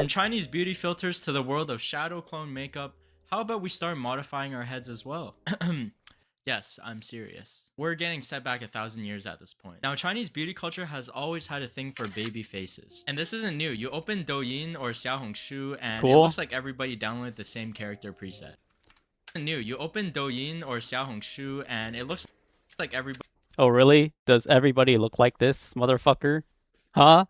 From Chinese beauty filters to the world of shadow clone makeup, how about we start modifying our heads as well? Yes, I'm serious. We're getting set back 1,000 years at this point. Now, Chinese beauty culture has always had a thing for baby faces. And this isn't new. You open Douyin or Xiaohongshu and it Cool. looks like everybody downloaded the same character preset. New. You open Douyin or Xiaohongshu and it looks like everybody. Oh, really? Does everybody look like this, motherfucker? Huh?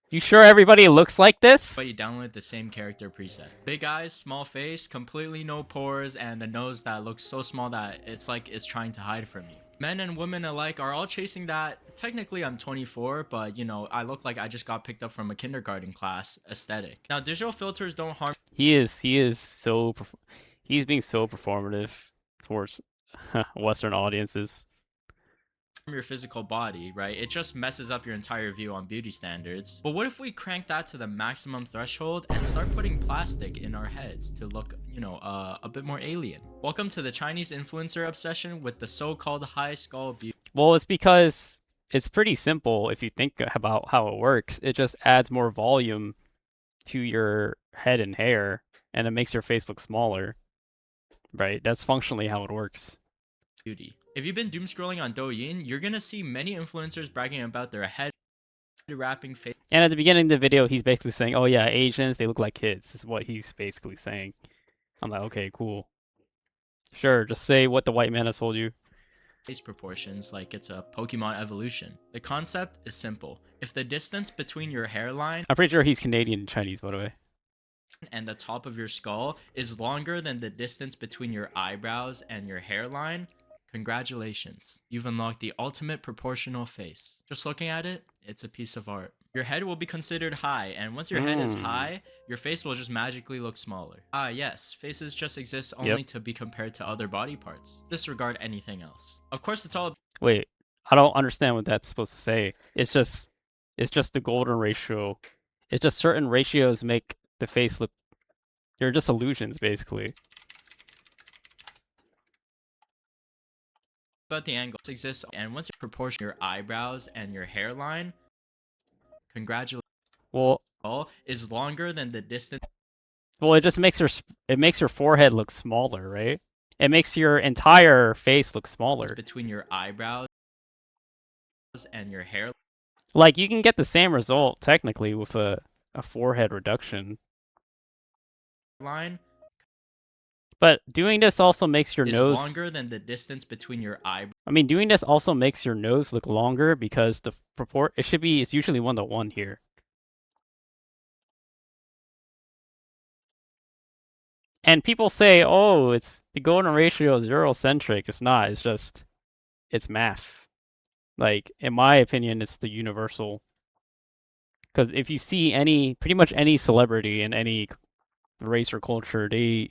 You sure everybody looks like this? Download the same character preset. Big eyes, small face, completely no pores, and a nose that looks so small that it's like it's trying to hide from you. Men and women alike are all chasing that. Technically, I'm 24, but you know, I look like I just got picked up from a kindergarten class aesthetic. Now, digital filters don't harm. He's being so performative towards Western audiences. Your physical body, right? It just messes up your entire view on beauty standards. But what if we crank that to the maximum threshold and start putting plastic in our heads to look, you know, a bit more alien? Welcome to the Chinese influencer obsession with the so-called high skull beauty. Well, it's because it's pretty simple if you think about how it works. It just adds more volume to your head and hair, and it makes your face look smaller. Right? That's functionally how it works. Beauty. If you've been doom scrolling on Douyin, you're gonna see many influencers bragging about their head wrapping face. And at the beginning of the video, he's basically saying, "Oh yeah, Asians, they look like kids." Is what he's basically saying. I'm like, okay, cool. Sure, just say what the white man has told you. Face proportions like it's a Pokemon evolution. The concept is simple. If the distance between your hairline I'm pretty sure he's Canadian and Chinese, by the way. and the top of your skull is longer than the distance between your eyebrows and your hairline, congratulations. You've unlocked the ultimate proportional face. Just looking at it, it's a piece of art. Your head will be considered high, and once your head is high, your face will just magically look smaller. Ah, yes, faces just exist only to be compared to other body parts. Disregard anything else. Of course, it's all. Wait, I don't understand what that's supposed to say. It's just the golden ratio. It's just certain ratios make the face look. They're just illusions, basically. But the angle exists, and once you proportion your eyebrows and your hairline, congratulations. Well, is longer than the distance. Well, it just makes your forehead look smaller, right? It makes your entire face look smaller. Between your eyebrows and your hair. Like, you can get the same result, technically, with a forehead reduction. Line. But doing this also makes your nose longer than the distance between your eyebrows. I mean, doing this also makes your nose look longer because the it's usually 1:1 here. And people say, oh, it's the golden ratio is Eurocentric. It's not. It's math. Like, in my opinion, it's the universal. Because if you see pretty much any celebrity in any race or culture, they,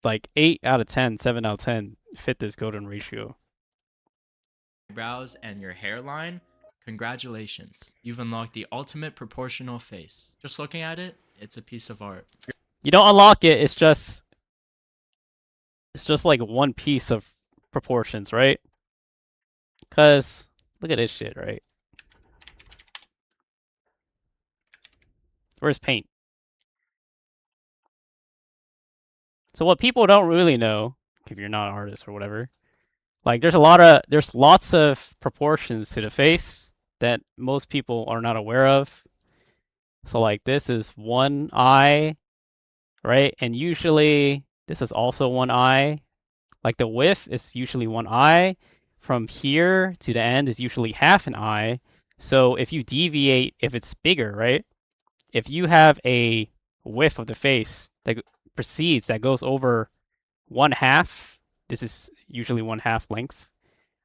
like, 8 out of 10, 7 out of 10 fit this golden ratio. Eyebrows and your hairline, congratulations. You've unlocked the ultimate proportional face. Just looking at it, it's a piece of art. You don't unlock it, it's just like one piece of proportions, right? Because look at this shit, right? Where's paint? So what people don't really know, if you're not an artist or whatever, like there's lots of proportions to the face that most people are not aware of. So like this is one eye, right? And usually this is also one eye. Like the width is usually one eye. From here to the end is usually half an eye. So if you deviate, if it's bigger, right? If you have a width of the face that that goes over 1/2, this is usually 1/2 length,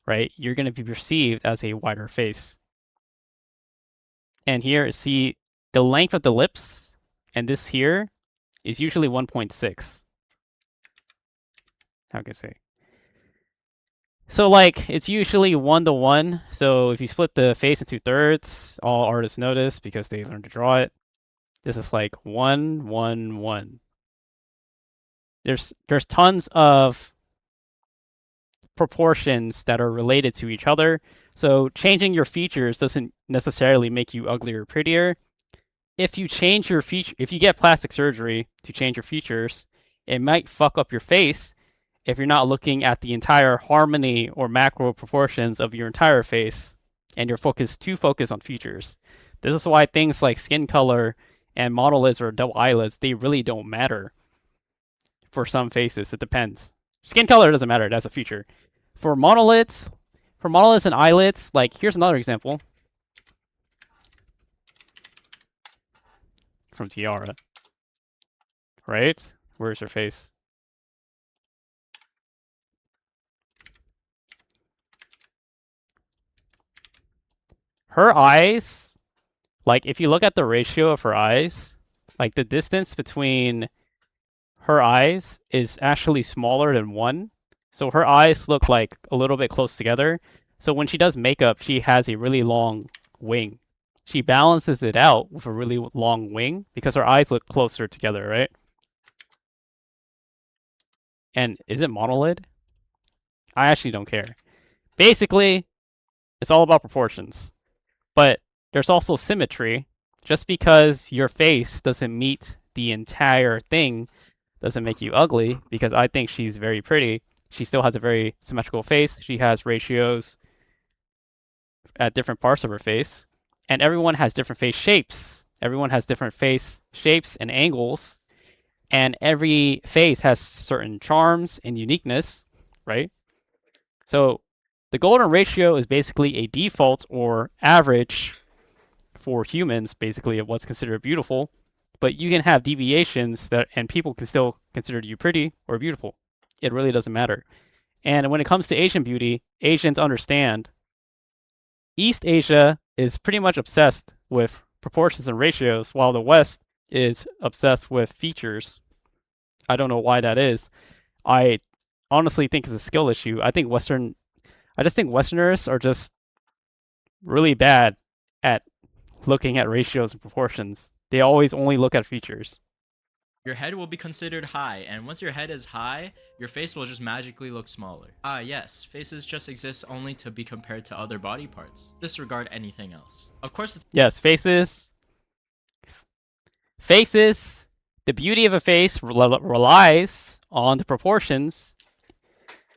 right? You're going to be perceived as a wider face. And here, see, the length of the lips and this here is usually 1.6. How can I say? So, like, it's usually 1:1. So if you split the face into thirds, all artists know this because they learned to draw it. This is like 1:1:1. There's tons of proportions that are related to each other. So changing your features doesn't necessarily make you uglier or prettier. if you change your feature, if you get plastic surgery to change your features, it might fuck up your face if you're not looking at the entire harmony or macro proportions of your entire face and you're too focused on features. This is why things like skin color and monolids or double eyelids, they really don't matter for some faces. It depends. Skin color doesn't matter, that's a feature. For monolids, and eyelids, like here's another example from Tiara. Right? Where's her face? Her eyes, like if you look at the ratio of her eyes, like the distance between her eyes is actually smaller than 1. So her eyes look like a little bit close together. So when she does makeup, she has a really long wing. She balances it out with a really long wing because her eyes look closer together, right? And is it monolid? I actually don't care. Basically, it's all about proportions. But there's also symmetry. Just because your face doesn't meet the entire thing doesn't make you ugly, because I think she's very pretty. She still has a very symmetrical face. She has ratios at different parts of her face. And everyone has different face shapes. Everyone has different face shapes and angles. And every face has certain charms and uniqueness, right? So the golden ratio is basically a default or average for humans, basically, of what's considered beautiful. But you can have deviations that, and people can still consider you pretty or beautiful. It really doesn't matter. And when it comes to Asian beauty, Asians understand. East Asia is pretty much obsessed with proportions and ratios, while the West is obsessed with features. I don't know why that is. I honestly think it's a skill issue. I just think Westerners are just really bad at looking at ratios and proportions. They always only look at features. Your head will be considered high, and once your head is high, your face will just magically look smaller. Ah, yes, faces just exist only to be compared to other body parts. Disregard anything else. Of course, it's Yes, faces. The beauty of a face relies on the proportions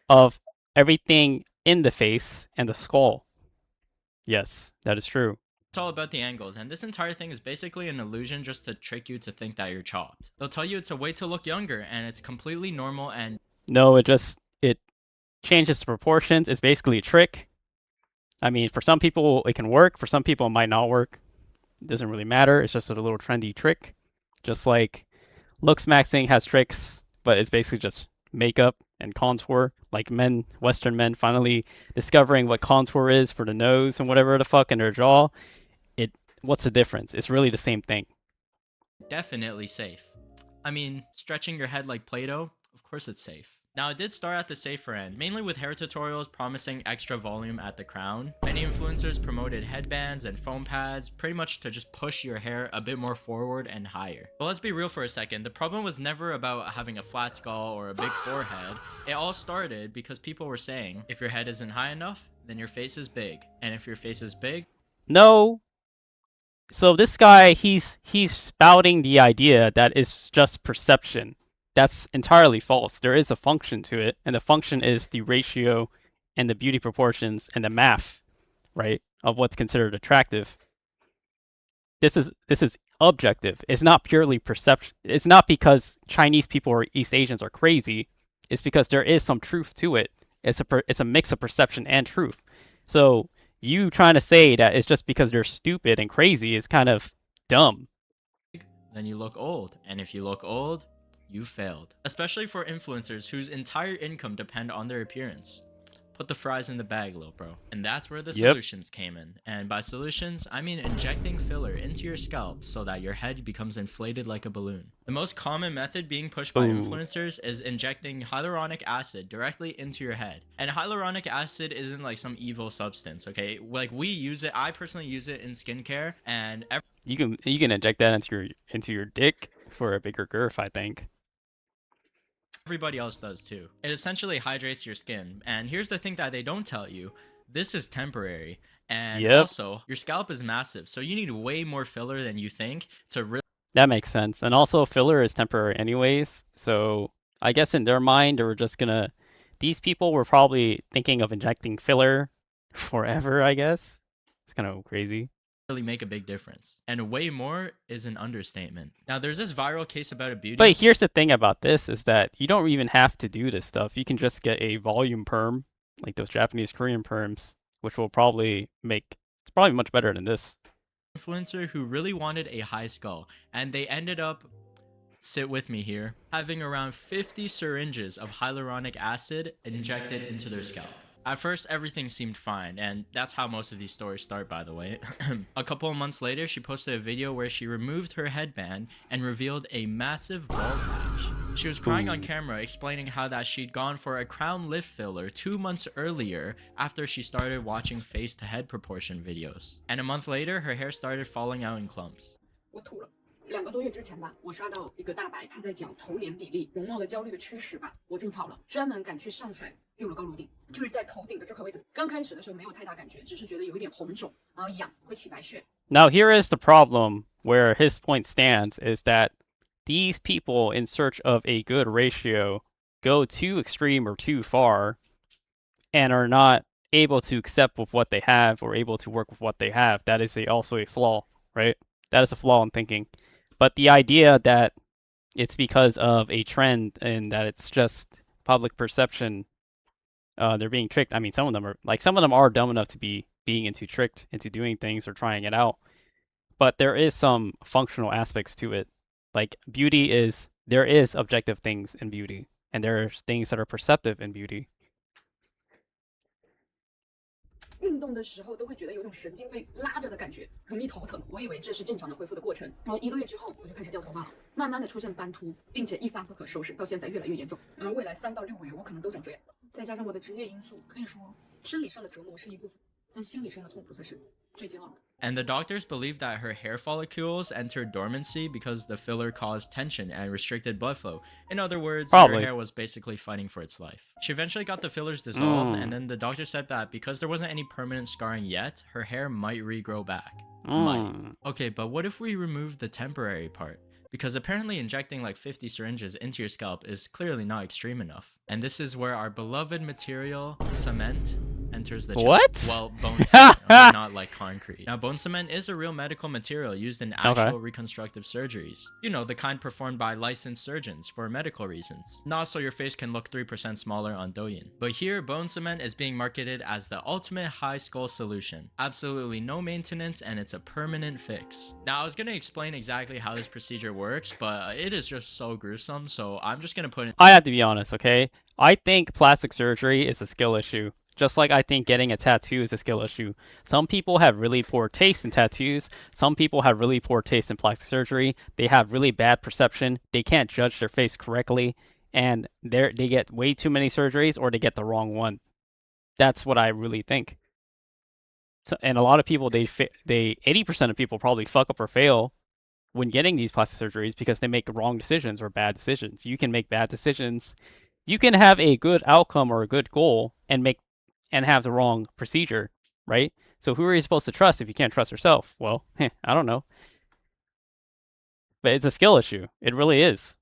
of everything in the face and the skull. Yes, that is true. all about the angles, and this entire thing is basically an illusion just to trick you to think that you're chopped. They'll tell you it's a way to look younger, and it's completely normal and No, it changes the proportions. It's basically a trick. I mean, for some people it can work. For some people it might not work. It doesn't really matter. It's just a little trendy trick. Just like looks maxing has tricks, but it's basically just makeup and contour. Like Western men finally discovering what contour is for the nose and whatever the fuck in their jaw. What's the difference? It's really the same thing. definitely safe. I mean, stretching your head like Play-Doh, of course it's safe. Now, it did start at the safer end, mainly with hair tutorials promising extra volume at the crown. Many influencers promoted headbands and foam pads, pretty much to just push your hair a bit more forward and higher. But let's be real for a second, the problem was never about having a flat skull or a big forehead. It all started because people were saying, if your head isn't high enough, then your face is big. And if your face is big, No. So this guy, he's spouting the idea that it's just perception. That's entirely false. There is a function to it, and the function is the ratio and the beauty proportions and the math, right, of what's considered attractive. This is objective. It's not purely perception. It's not because Chinese people or East Asians are crazy. It's because there is some truth to it. It's a mix of perception and truth. So you trying to say that it's just because they're stupid and crazy is kind of dumb. then you look old. And if you look old, you failed. Especially for influencers whose entire income depend on their appearance. Put the fries in the bag, little bro. And that's where the Yep. solutions came in. And by solutions, I mean injecting filler into your scalp so that your head becomes inflated like a balloon. The most common method being pushed by Ooh. influencers is injecting hyaluronic acid directly into your head. And hyaluronic acid isn't like some evil substance, okay? Like we use it, I personally use it in skincare, and You can inject that into your dick for a bigger girth, I think. everybody else does too. It essentially hydrates your skin. And here's the thing that they don't tell you. This is temporary. And Yep, also, your scalp is massive, so you need way more filler than you think to really that makes sense. And also, filler is temporary anyways. So I guess in their mind, they were just gonna. These people were probably thinking of injecting filler forever. I guess it's kind of crazy. make a big difference. And way more is an understatement. Now, there's this viral case about a beauty. But here's the thing about this is that you don't even have to do this stuff. You can just get a volume perm, like those Japanese Korean perms, which will probably make it's probably much better than this. Influencer who really wanted a high skull, and they ended up, sit with me here, having around 50 syringes of hyaluronic acid injected into their scalp. At first, everything seemed fine, and that's how most of these stories start, by the way. A couple of months later, she posted a video where she removed her headband and revealed a massive bald patch. She was crying on camera, explaining how that she'd gone for a crown lift filler 2 months earlier after she started watching face to head proportion videos. And a month later, her hair started falling out in clumps. 我吐了。2个多月之前吧，我刷到一个大白，他在讲头脸比例、容貌的焦虑的趋势吧，我种草了，专门赶去上海溜了高颅顶，就是在头顶的这块位置。刚开始的时候没有太大感觉，只是觉得有一点红肿，然后痒，会起白屑。Now here is the problem where his point stands is that these people in search of a good ratio go too extreme or too far and are not able to accept with what they have or able to work with what they have. That is also a flaw, right? That is a flaw in thinking. But the idea that it's because of a trend and that it's just public perception, they're being tricked. I mean, some of them are dumb enough to be being tricked into doing things or trying it out. But there is some functional aspects to it. Like there is objective things in beauty, and there's things that are perceptive in beauty. 运动的时候都会觉得有种神经被拉着的感觉，容易头疼。我以为这是正常的恢复的过程，然后1个月之后我就开始掉头发了，慢慢的出现斑秃，并且一发不可收拾，到现在越来越严重。而未来3到6个月我可能都长这样。再加上我的职业因素，可以说生理上的折磨是一部分，但心理上的痛苦才是最煎熬的。And the doctors believed that her hair follicles entered dormancy because the filler caused tension and restricted blood flow. In other words, her hair was basically fighting for its life. She eventually got the fillers dissolved, and then the doctor said that because there wasn't any permanent scarring yet, her hair might regrow back. Might. Okay, but what if we remove the temporary part? Because apparently injecting like 50 syringes into your scalp is clearly not extreme enough. And this is where our beloved material, cement, enters the chat. What? Well, bone cement, not like concrete. Now, bone cement is a real medical material used in actual reconstructive surgeries. You know, the kind performed by licensed surgeons for medical reasons. Not so your face can look 3% smaller on Douyin. But here, bone cement is being marketed as the ultimate high skull solution. Absolutely no maintenance, and it's a permanent fix. Now, I was going to explain exactly how this procedure works, but it is just so gruesome, so I'm just going to put it. I have to be honest, okay? I think plastic surgery is a skill issue. Just like I think getting a tattoo is a skill issue. Some people have really poor taste in tattoos. Some people have really poor taste in plastic surgery. They have really bad perception. They can't judge their face correctly. And they get way too many surgeries or they get the wrong one. That's what I really think. So, and a lot of people, 80% of people probably fuck up or fail when getting these plastic surgeries because they make wrong decisions or bad decisions. You can make bad decisions. You can have a good outcome or a good goal and have the wrong procedure, right? So who are you supposed to trust if you can't trust yourself? Well, I don't know. But it's a skill issue. It really is.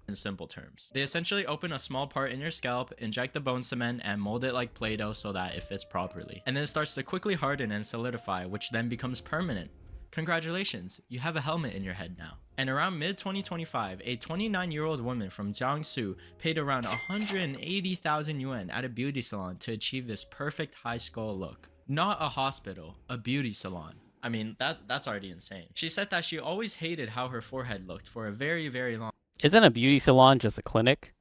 In simple terms, they essentially open a small part in your scalp, inject the bone cement, and mold it like Play-Doh so that it fits properly. And then it starts to quickly harden and solidify, which then becomes permanent. Congratulations, you have a helmet in your head now. And around mid-2025, a 29-year-old woman from Jiangsu paid around 180,000 yuan at a beauty salon to achieve this perfect high skull look. Not a hospital, a beauty salon. I mean, that's already insane. She said that she always hated how her forehead looked for a very, very long. Isn't a beauty salon just a clinic?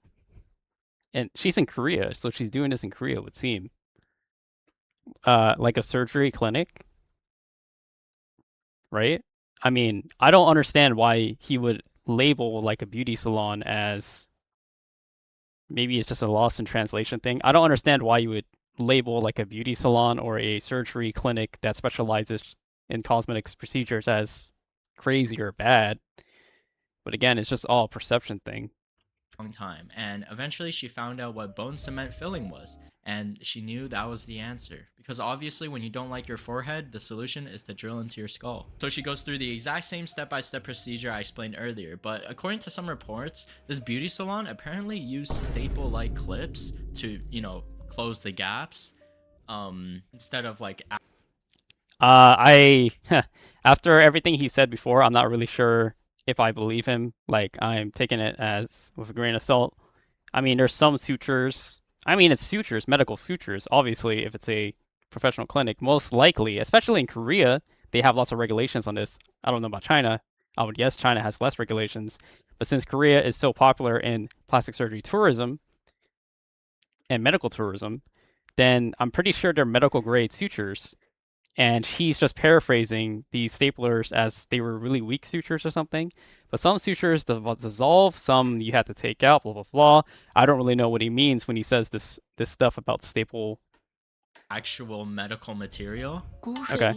And she's in Korea, so she's doing this in Korea, it would seem. Like a surgery clinic? Right? I mean, I don't understand why he would label like a beauty salon as maybe it's just a lost in translation thing. I don't understand why you would label like a beauty salon or a surgery clinic that specializes in cosmetics procedures as crazy or bad. But again, it's just all a perception thing. time, and eventually she found out what bone cement filling was, and she knew that was the answer, because obviously when you don't like your forehead, the solution is to drill into your skull. So she goes through the exact same step-by-step procedure I explained earlier, but according to some reports, this beauty salon apparently used staple-like clips to, you know, close the gaps instead of like I after everything he said before, I'm not really sure if I believe him. Like, I'm taking it as with a grain of salt. I mean, there's some sutures. I mean, it's sutures, medical sutures. Obviously, if it's a professional clinic, most likely, especially in Korea, they have lots of regulations on this. I don't know about China. I would guess China has less regulations. But since Korea is so popular in plastic surgery tourism and medical tourism, then I'm pretty sure they're medical grade sutures. And he's just paraphrasing these staplers as they were really weak sutures or something. But some sutures dissolve, some you have to take out, blah, blah, blah. I don't really know what he means when he says this stuff about staple. actual medical material. Okay.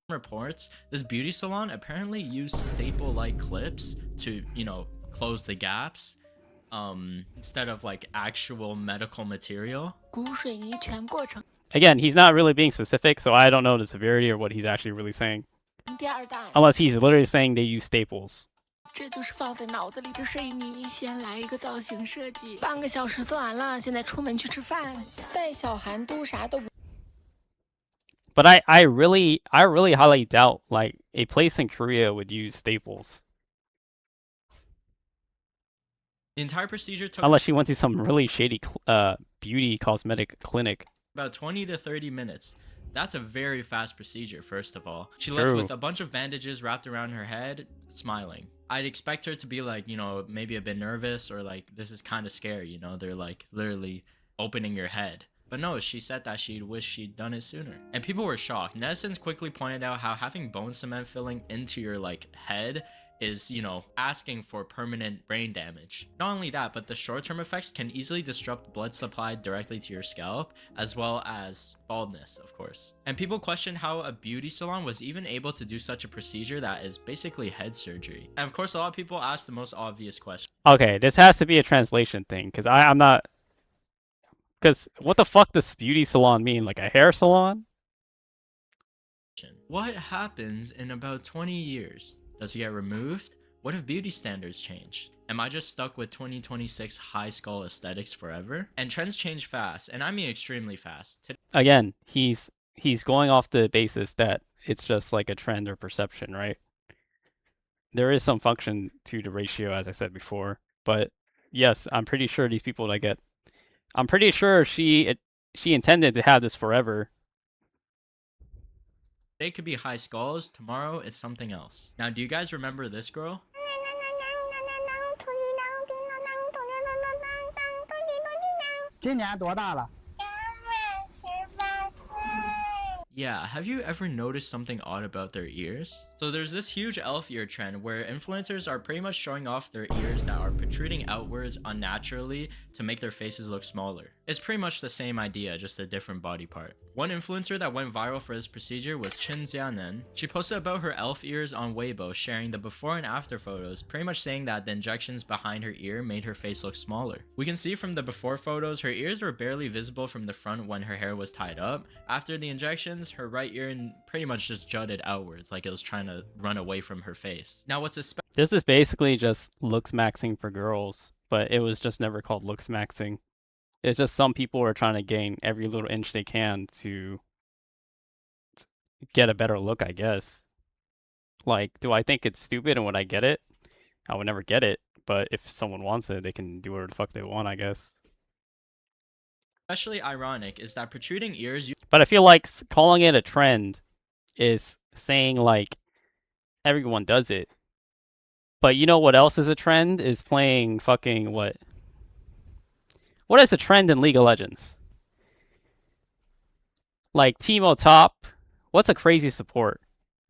Reports, this beauty salon apparently used staple-like clips to, you know, close the gaps instead of like actual medical material. Again, he's not really being specific, so I don't know the severity or what he's actually really saying. Unless he's literally saying they use staples. 这就是放在脑子里的睡迷，先来一个造型设计，半个小时做完了，现在出门去吃饭。赛小韩都啥都不。But I really highly doubt like a place in Korea would use staples. The entire procedure took Unless she went to some really shady beauty cosmetic clinic. about 20 to 30 minutes. That's a very fast procedure, first of all. She True. left with a bunch of bandages wrapped around her head, smiling. I'd expect her to be like, you know, maybe a bit nervous or like, this is kind of scary, you know, they're like literally opening your head. But no, she said that she'd wish she'd done it sooner. And people were shocked. Netizens quickly pointed out how having bone cement filling into your like head is, you know, asking for permanent brain damage. Not only that, but the short-term effects can easily disrupt blood supply directly to your scalp, as well as baldness, of course. And people questioned how a beauty salon was even able to do such a procedure that is basically head surgery. And of course, a lot of people ask the most obvious question. Okay, this has to be a translation thing, because I'm not... Because what the fuck does beauty salon mean? Like a hair salon? What happens in about 20 years? Does he get removed? What if beauty standards change? Am I just stuck with 2026 high skull aesthetics forever? And trends change fast, and I mean extremely fast. Again, he's going off the basis that it's just like a trend or perception, right? There is some function to the ratio, as I said before. But yes, I'm pretty sure these people that get... I'm pretty sure she intended to have this forever. Today could be high skulls, tomorrow it's something else. Now, do you guys remember this girl? Yeah, have you ever noticed something odd about their ears? So there's this huge elf ear trend where influencers are pretty much showing off their ears that are protruding outwards unnaturally to make their faces look smaller. It's pretty much the same idea, just a different body part. One influencer that went viral for this procedure was Chin Xianen. She posted about her elf ears on Weibo, sharing the before and after photos, pretty much saying that the injections behind her ear made her face look smaller. We can see from the before photos, her ears were barely visible from the front when her hair was tied up. After the injections, her right ear pretty much just jutted outwards, like it was trying to run away from her face. Now what's This is basically just looks maxing for girls, but it was just never called looks maxing. It's just some people are trying to gain every little inch they can to get a better look, I guess. Like, do I think it's stupid and would I get it? I would never get it, but if someone wants it, they can do whatever the fuck they want, I guess. especially ironic is that protruding ears But I feel like calling it a trend is saying, like, everyone does it. But you know what else is a trend? Is playing fucking what? What is a trend in League of Legends? Like Teemo top, what's a crazy support?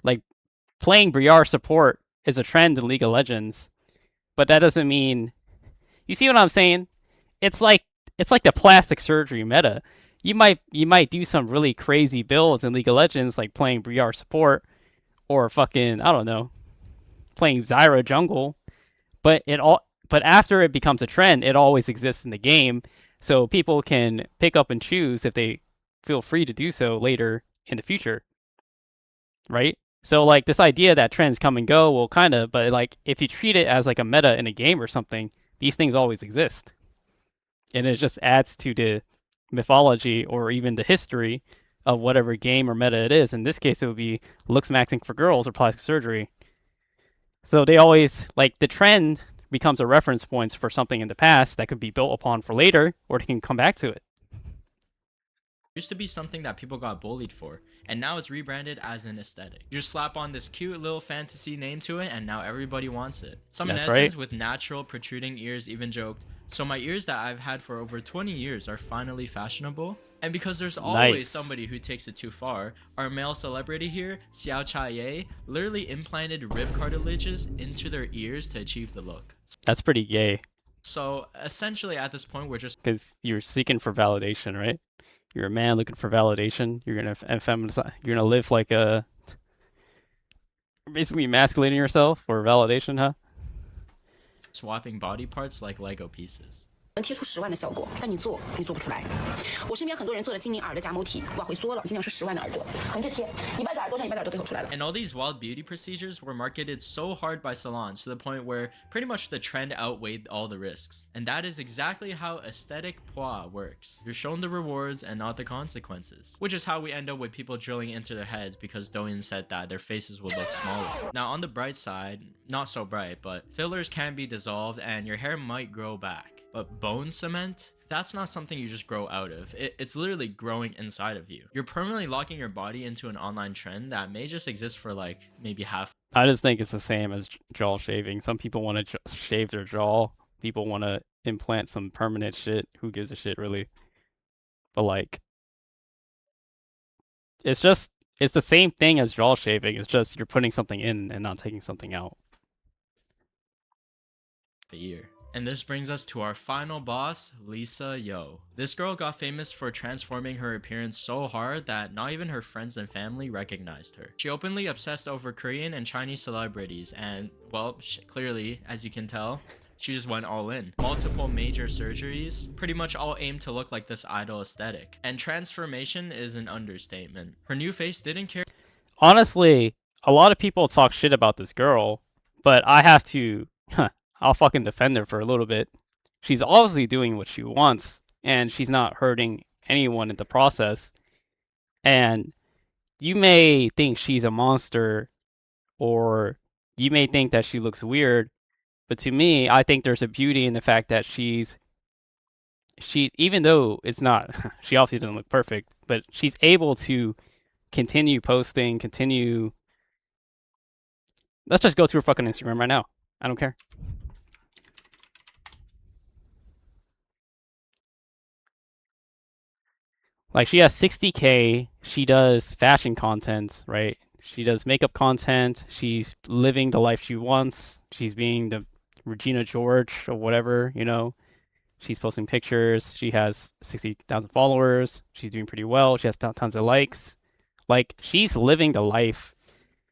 Like playing Briar support is a trend in League of Legends, but that doesn't mean. You see what I'm saying? It's like the plastic surgery meta. You might do some really crazy builds in League of Legends, like playing Briar support, or fucking I don't know, playing Zyra jungle. but after it becomes a trend, it always exists in the game, so people can pick up and choose if they feel free to do so later in the future, right? So like this idea that trends come and go, well, kind of, but like if you treat it as like a meta in a game or something, these things always exist, and it just adds to the mythology or even the history of whatever game or meta it is. In this case, it would be looks maxing for girls or plastic surgery. So they always like the trend becomes a reference point for something in the past that could be built upon for later, or they can come back to it. Used to be something that people got bullied for, and now it's rebranded as an aesthetic. You just slap on this cute little fantasy name to it, and now everybody wants it. Some That's netizens right. with natural protruding ears even joked, "So my ears that I've had for over 20 years are finally fashionable?" And because there's always Nice. somebody who takes it too far, our male celebrity here, Xiao Chaye, literally implanted rib cartilages into their ears to achieve the look. That's pretty gay, So essentially at this point, we're just because you're seeking for validation, right? You're a man looking for validation. You're gonna feminize. You're gonna live like a basically emasculating yourself for validation, huh? swapping body parts like Lego pieces. 能贴出10万的效果，但你做不出来。我身边很多人做了精灵耳的假模体，往回缩了，尽量是10万的耳朵，横着贴，一半的耳朵上一半的耳朵背后出来了。 And all these wild beauty procedures were marketed so hard by salons to the point where pretty much the trend outweighed all the risks. And that is exactly how aesthetic poids works. You're shown the rewards and not the consequences. Which is how we end up with people drilling into their heads because Douyin said that their faces would look smaller. Now on the bright side, not so bright, but fillers can be dissolved and your hair might grow back. But bone cement? That's not something you just grow out of. It's literally growing inside of you. You're permanently locking your body into an online trend that may just exist for like maybe half. I just think it's the same as jaw shaving. Some people want to shave their jaw. People want to implant some permanent shit. Who gives a shit, really? But like, it's the same thing as jaw shaving. It's just you're putting something in and not taking something out. A year. And this brings us to our final boss, Lisa Yo. This girl got famous for transforming her appearance so hard that not even her friends and family recognized her. She openly obsessed over Korean and Chinese celebrities and, well, clearly, as you can tell, she just went all in. Multiple major surgeries, pretty much all aimed to look like this idol aesthetic. And transformation is an understatement. Her new face didn't care. Honestly, a lot of people talk shit about this girl, but I have to, I'll fucking defend her for a little bit. She's obviously doing what she wants, and she's not hurting anyone in the process. And you may think she's a monster, or you may think that she looks weird, but to me, I think there's a beauty in the fact that she, even though it's not, she obviously doesn't look perfect, but she's able to continue posting, let's just go to her fucking Instagram right now. I don't care. Like, she has 60K, she does fashion content, right? She does makeup content, she's living the life she wants, she's being the Regina George or whatever, you know? She's posting pictures, she has 60,000 followers, she's doing pretty well, she has tons of likes. Like, she's living the life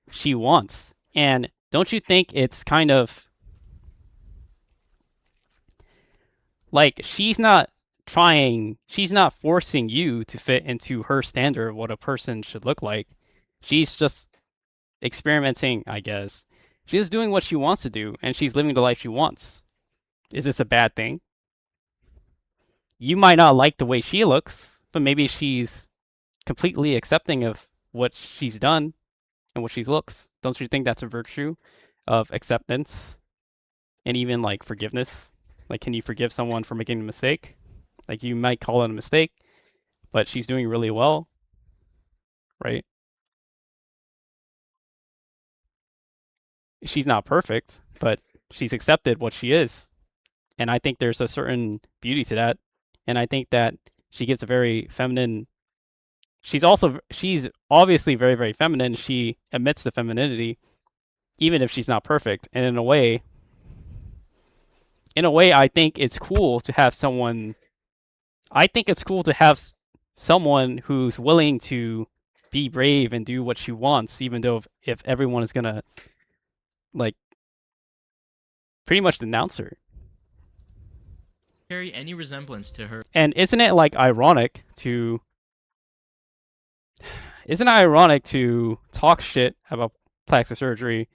she wants. And don't you think it's kind of... like, she's not forcing you to fit into her standard of what a person should look like. She's just experimenting, I guess. She's doing what she wants to do, and she's living the life she wants. Is this a bad thing? You might not like the way she looks, but maybe she's completely accepting of what she's done and what she looks. Don't you think that's a virtue of acceptance and even like forgiveness? Like, can you forgive someone for making a mistake? Like, you might call it a mistake, but she's doing really well, right? She's not perfect, but she's accepted what she is. And I think there's a certain beauty to that. And I think that she gives a very feminine... she's obviously very, very feminine. She admits the femininity, even if she's not perfect. And in a way, I think it's cool to have someone... I think it's cool to have someone who's willing to be brave and do what she wants, even though if everyone is gonna like pretty much denounce her. carry any resemblance to her And isn't it like ironic to talk shit about plastic surgery,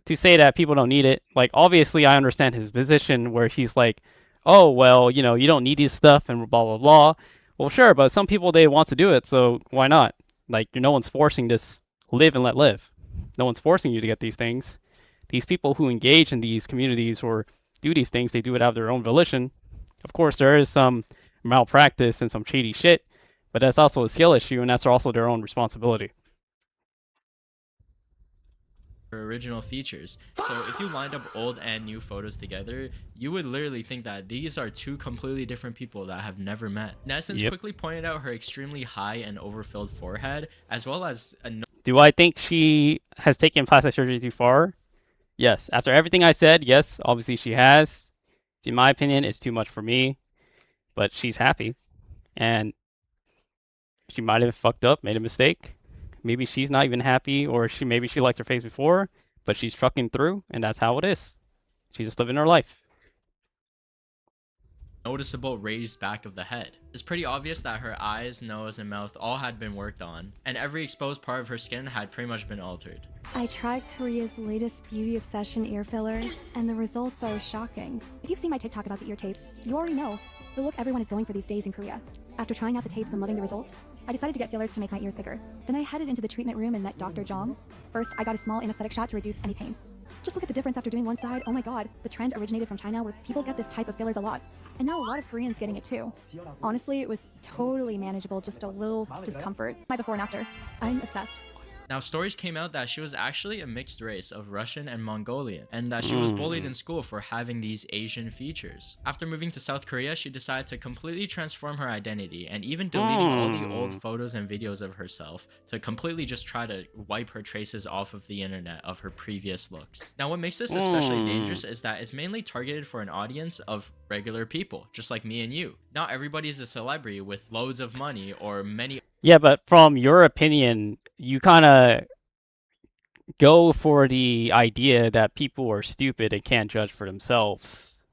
to say that people don't need it? Like, obviously I understand his position where he's like, oh well, you know, you don't need this stuff and blah blah blah. Well, sure, but some people, they want to do it, so why not? Like, no one's forcing this. Live and let live. No one's forcing you to get these things. These people who engage in these communities or do these things, they do it out of their own volition. Of course, there is some malpractice and some shady shit, but that's also a skill issue, and that's also their own responsibility. original features. So if you lined up old and new photos together, you would literally think that these are two completely different people that have never met. Nessence quickly pointed out her extremely high and overfilled forehead, as well as a Do I think she has taken plastic surgery too far? Yes. After everything I said, yes, obviously she has. In my opinion, it's too much for me, but she's happy. And she might have fucked up, made a mistake. Maybe she's not even happy, or maybe she liked her face before, but she's trucking through, and that's how it is. She's just living her life. noticeable raised back of the head. It's pretty obvious that her eyes, nose, and mouth all had been worked on, and every exposed part of her skin had pretty much been altered. I tried Korea's latest beauty obsession ear fillers, and the results are shocking. If you've seen my TikTok about the ear tapes, you already know the look everyone is going for these days in Korea. After trying out the tapes and loving the result, I decided to get fillers to make my ears bigger. Then I headed into the treatment room and met Dr. Jong. First, I got a small anesthetic shot to reduce any pain. Just look at the difference after doing one side. Oh my god, the trend originated from China where people get this type of fillers a lot. And now a lot of Koreans getting it too. Honestly, it was totally manageable, just a little discomfort. My before and after. I'm obsessed. Now, stories came out that she was actually a mixed race of Russian and Mongolian, and that she was bullied in school for having these Asian features. After moving to South Korea, she decided to completely transform her identity, and even deleting all the old photos and videos of herself to completely just try to wipe her traces off of the internet of her previous looks. Now, what makes this especially dangerous is that it's mainly targeted for an audience of regular people, just like me and you. Not everybody is a celebrity with loads of money or many. Yeah, but from your opinion, you kind of go for the idea that people are stupid and can't judge for themselves.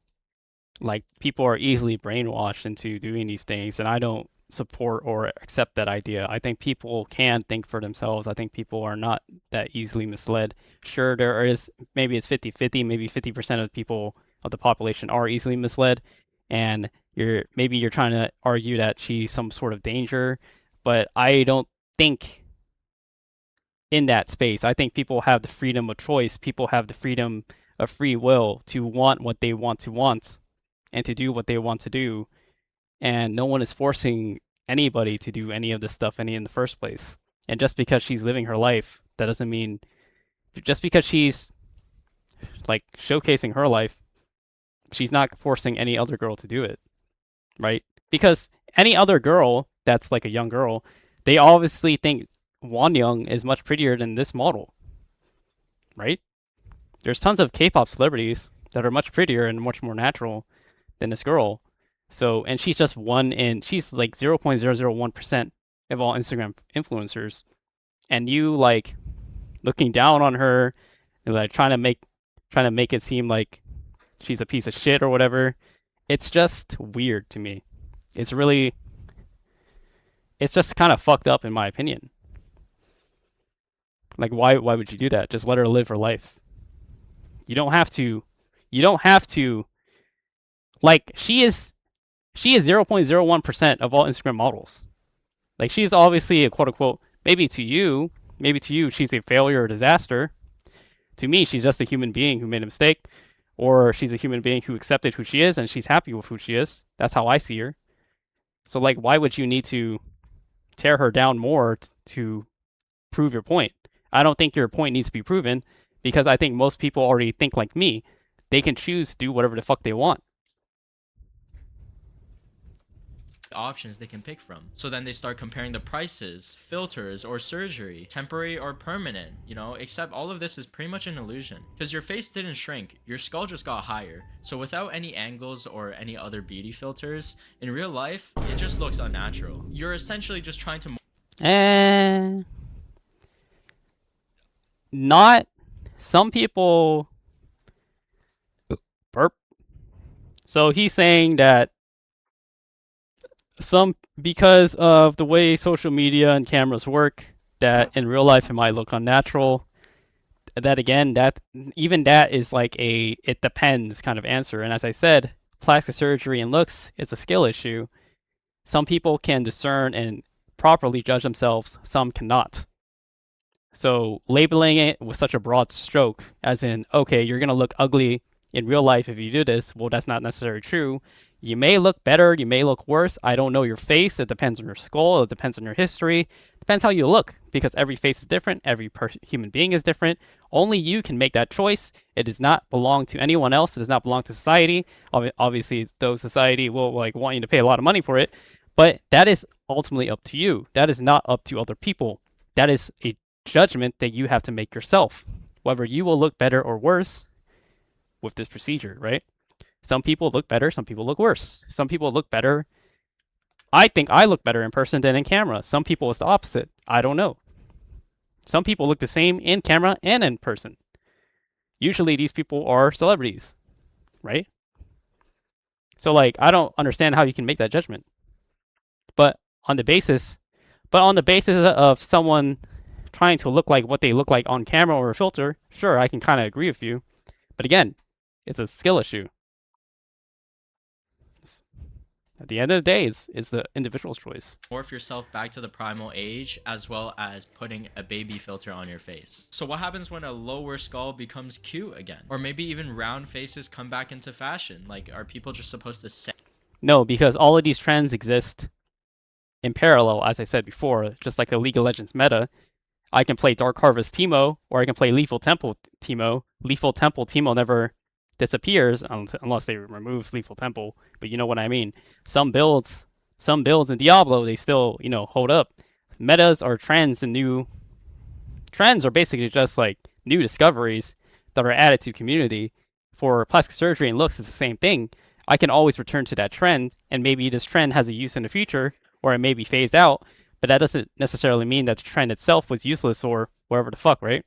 Like, people are easily brainwashed into doing these things, and I don't support or accept that idea. I think people can think for themselves. I think people are not that easily misled. Sure, there is, maybe it's 50-50, maybe 50% of the people of the population are easily misled, and maybe you're trying to argue that she's some sort of danger, but I don't think in that space. I think people have the freedom of choice. People have the freedom of free will to want what they want to want and to do what they want to do. And no one is forcing anybody to do any of this stuff in the first place. And just because she's living her life, that doesn't mean, just because she's like showcasing her life, she's not forcing any other girl to do it, right? Because any other girl that's like a young girl, they obviously think Wonyoung is much prettier than this model, right? There's tons of K-pop celebrities that are much prettier and much more natural than this girl. So, and she's just she's like 0.001% of all Instagram influencers. And you like looking down on her and like trying to make it seem like she's a piece of shit or whatever. It's just weird to me. It's just kind of fucked up in my opinion. Like, why would you do that? Just let her live her life. You don't have to, like, she is 0.01% of all Instagram models. Like, she's obviously a quote unquote, maybe to you, she's a failure or disaster. To me, she's just a human being who made a mistake, or she's a human being who accepted who she is and she's happy with who she is. That's how I see her. So, like, why would you need to tear her down more to prove your point? I don't think your point needs to be proven, because I think most people already think like me. They can choose to do whatever the fuck they want. Options they can pick from. So then they start comparing the prices, filters, or surgery, temporary or permanent, except all of this is pretty much an illusion. Because your face didn't shrink, your skull just got higher. So without any angles or any other beauty filters, in real life, it just looks unnatural. You're essentially just trying to... Not... Some people So he's saying that because of the way social media and cameras work, that in real life it might look unnatural. That again, that even that is like a it depends kind of answer. And as I said, plastic surgery and looks is a skill issue. Some people can discern and properly judge themselves, some cannot. So labeling it with such a broad stroke, as in, okay, you're gonna look ugly in real life if you do this, well, that's not necessarily true. You may look better, you may look worse. I don't know your face. It depends on your skull. It depends on your history. It depends how you look, because every face is different. Every human being is different. Only you can make that choice. It does not belong to anyone else. It does not belong to society. Obviously, though society will like want you to pay a lot of money for it, but that is ultimately up to you. That is not up to other people. That is a judgment that you have to make yourself, whether you will look better or worse with this procedure, right? Some people look better, some people look worse. Some people look better. I think I look better in person than in camera. Some people it's the opposite. I don't know. Some people look the same in camera and in person. Usually these people are celebrities, right? So like I don't understand how you can make that judgment. But on the basis of someone trying to look like what they look like on camera or a filter, sure, I can kind of agree with you. But again, it's a skill issue. At the end of the day, it's the individual's choice. Morph yourself back to the primal age, as well as putting a baby filter on your face. So what happens when a lower skull becomes cute again? Or maybe even round faces come back into fashion? Like, are people just supposed to say? No, because all of these trends exist in parallel, as I said before, just like the League of Legends meta. I can play Dark Harvest Teemo, or I can play Lethal Temple Teemo. Lethal Temple Teemo never disappears unless they remove Lethal Temple, but you know what I mean. Some builds in Diablo, they still, hold up. Metas or trends and new trends are basically just like new discoveries that are added to community. For plastic surgery and looks, it's the same thing. I can always return to that trend, and maybe this trend has a use in the future, or it may be phased out, but that doesn't necessarily mean that the trend itself was useless or whatever the fuck, right?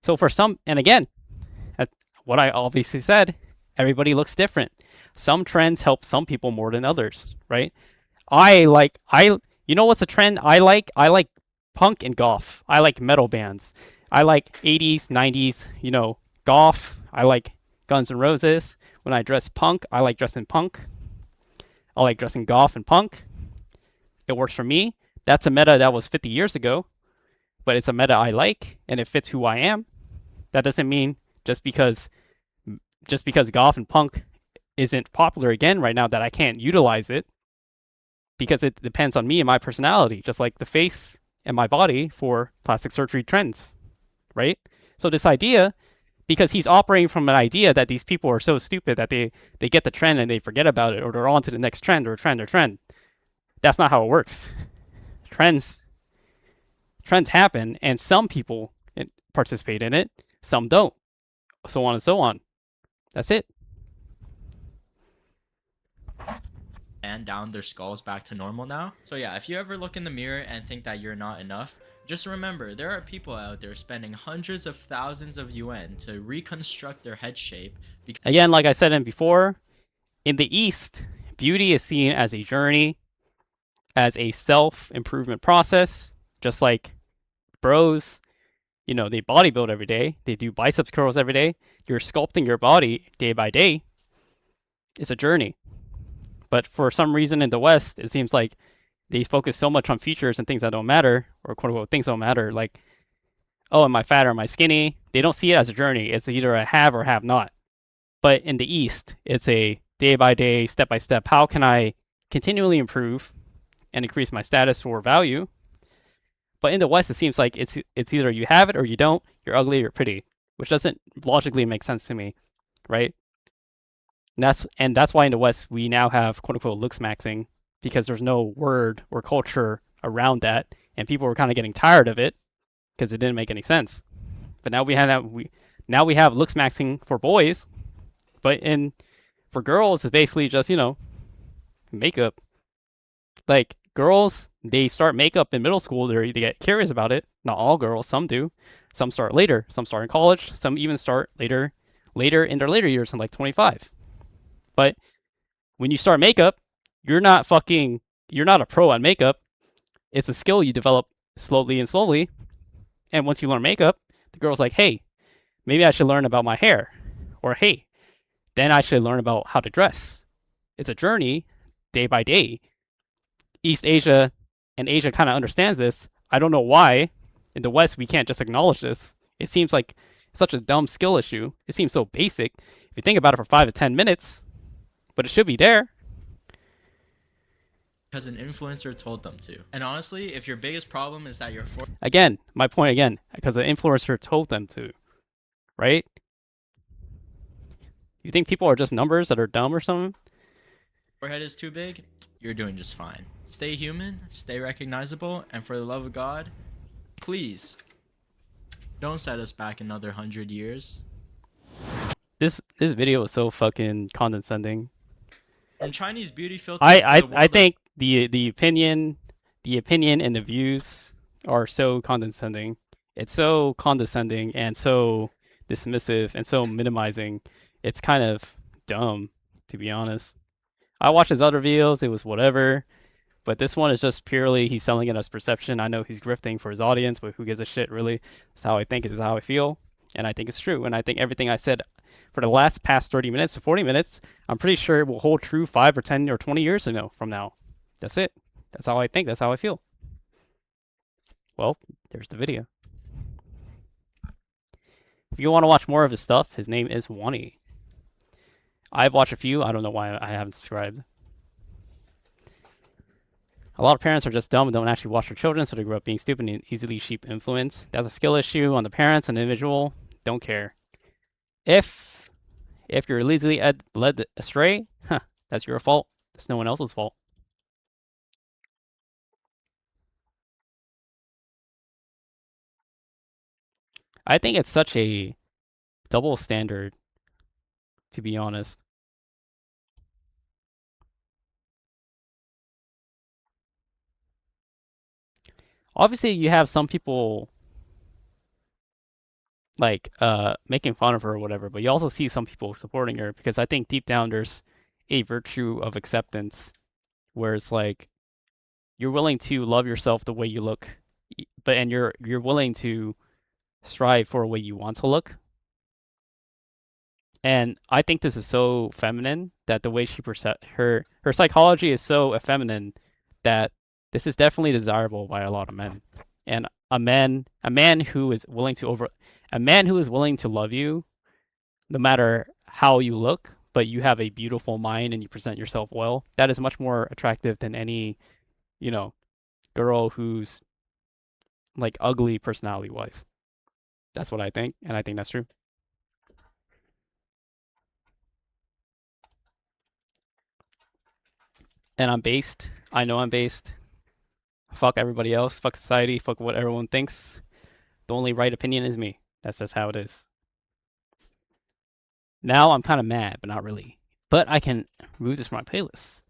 So for some, and again, what I obviously said, everybody looks different. Some trends help some people more than others, right? You know what's a trend I like? I like punk and goth. I like metal bands. I like 80s, 90s, goth. I like Guns N' Roses. When I dress punk, I like dressing punk. I like dressing goth and punk. It works for me. That's a meta that was 50 years ago, but it's a meta I like, and it fits who I am. That doesn't mean just because goth and punk isn't popular again right now that I can't utilize it, because it depends on me and my personality, just like the face and my body for plastic surgery trends, right? So this idea, because he's operating from an idea that these people are so stupid that they get the trend and they forget about it, or they're on to the next trend or trend. That's not how it works. Trends happen, and some people participate in it, some don't, so on and so on. That's it. And down their skulls back to normal now. So yeah, if you ever look in the mirror and think that you're not enough, just remember there are people out there spending hundreds of thousands of yuan to reconstruct their head shape. Again, like I said before, in the East, beauty is seen as a journey, as a self-improvement process, just like bros, they bodybuild every day. They do biceps curls every day. You're sculpting your body day by day. It's a journey. But for some reason in the West, it seems like they focus so much on features and things that don't matter, or quote unquote things don't matter. Like, oh, am I fat or am I skinny? They don't see it as a journey. It's either a have or have not. But in the East, it's a day by day, step by step. How can I continually improve and increase my status or value? But in the West, it seems like it's either you have it or you don't. You're ugly or you're pretty, which doesn't logically make sense to me, right? And that's why in the West we now have quote unquote looks maxing, because there's no word or culture around that, and people were kind of getting tired of it because it didn't make any sense. But now we have looks maxing for boys, but for girls it's basically just makeup. Like girls, they start makeup in middle school. They get curious about it. Not all girls, some do. Some start later. Some start in college. Some even start later in their later years, in like 25. But when you start makeup, you're not a pro at makeup. It's a skill you develop slowly and slowly. And once you learn makeup, the girl's like, hey, maybe I should learn about my hair. Or hey, then I should learn about how to dress. It's a journey, day by day. East Asia and Asia kind of understands this. I don't know why in the West we can't just acknowledge this. It seems like such a dumb skill issue. It seems so basic. If you think about it for 5 to 10 minutes, but it should be there. Because an influencer told them to. And honestly, if your biggest problem is that your Again, my point again, because the influencer told them to, right? You think people are just numbers that are dumb or something? forehead is too big, you're doing just fine. Stay human, stay recognizable, and for the love of God, please don't set us back another 100 years. This video is so fucking condescending. And Chinese beauty filters. I think the opinion and the views are so condescending. It's so condescending and so dismissive and so minimizing. It's kind of dumb, to be honest. I watched his other videos, it was whatever. But this one is just purely he's selling it as perception. I know he's grifting for his audience, but who gives a shit, really? That's how I think, it is how I feel. And I think it's true. And I think everything I said for the past 30 minutes to 40 minutes, I'm pretty sure it will hold true 5 or 10 or 20 years from now. That's it. That's how I think. That's how I feel. Well, there's the video. If you want to watch more of his stuff, his name is Wani. I've watched a few. I don't know why I haven't subscribed. A lot of parents are just dumb and don't actually watch their children, so they grow up being stupid and easily sheep influence. That's a skill issue on the parents and the individual. Don't care. If you're easily led astray, that's your fault. That's no one else's fault. I think it's such a double standard, to be honest. Obviously, you have some people like making fun of her or whatever, but you also see some people supporting her because I think deep down there's a virtue of acceptance where it's like you're willing to love yourself the way you look, and you're willing to strive for a way you want to look. And I think this is so feminine that the way she her psychology is so effeminate that this is definitely desirable by a lot of men. And a man who is willing to love you no matter how you look, but you have a beautiful mind and you present yourself well, that is much more attractive than any, girl who's like ugly personality wise. That's what I think, and I think that's true. And I'm based. I know I'm based. Fuck everybody else. Fuck society. Fuck what everyone thinks. The only right opinion is me. That's just how it is. Now I'm kind of mad, but not really. But I can remove this from my playlist.